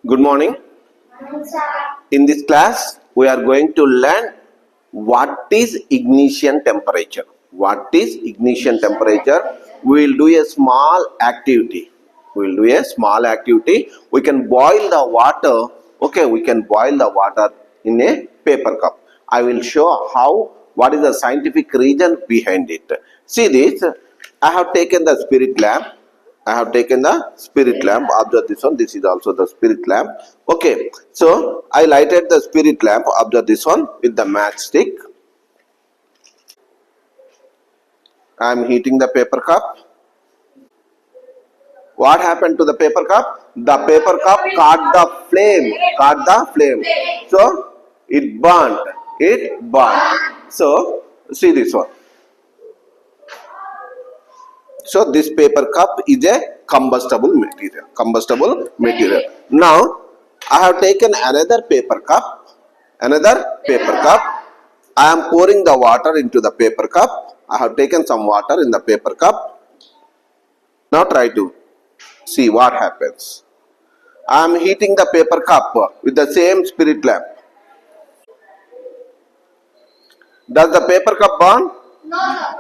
Good morning. In this class, we are going to learn what is ignition temperature. What is ignition temperature? We will do a small activity. We will do a small activity. We can boil the water. Okay, we can boil the water in a paper cup. I will show how, what is the scientific reason behind it. See this. I have taken the spirit lamp. I have taken the spirit lamp. Observe this one. This is also the spirit lamp. Okay. So I lighted the spirit lamp. Observe this one with the matchstick. I am heating the paper cup. What happened to the paper cup? The paper cup caught the flame. Caught the flame. So it burnt. It burnt. So see this one. So this paper cup is a combustible material. Combustible material. Now I have taken another paper cup. Another paper cup. I am pouring the water into the paper cup. I have taken some water in the paper cup. Now try to see what happens. I am heating the paper cup with the same spirit lamp. Does the paper cup burn?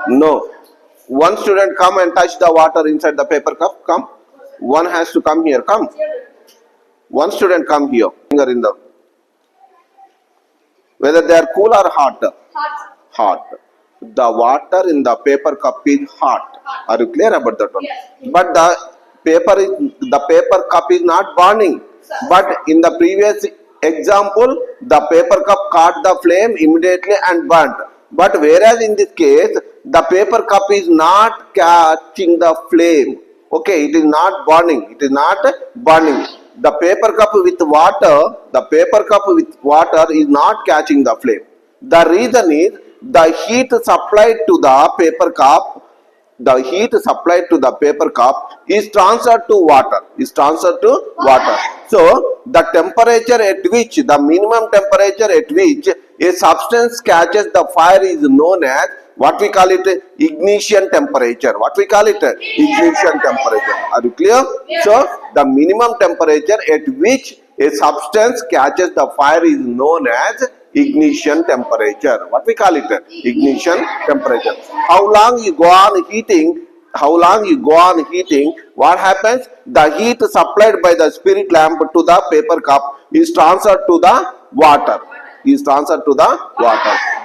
No. One student come and touch the water inside the paper cup. Come. One has to come here. Come. One student come here. Finger in the. Whether they are cool or hot? Hot. The water in the paper cup is hot. Are you clear about that one? But the paper cup is not burning. But in the previous example, the paper cup caught the flame immediately and burnt. But whereas in this case, the paper cup is not catching the flame. Okay, it is not burning. It is not burning. The paper cup with water is not catching the flame. The reason is the heat supplied to the paper cup. The heat supplied to the paper cup is transferred to water. So the temperature at which, the minimum temperature at which a substance catches the fire is known as, what we call it, ignition temperature. What we call it? Ignition temperature. Are you clear? So the minimum temperature at which a substance catches the fire is known as ignition temperature. What we call it? Ignition temperature. How long you go on heating? What happens? The heat supplied by the spirit lamp to the paper cup is transferred to the water.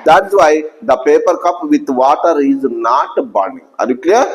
That's why the paper cup with water is not burning. Are you clear?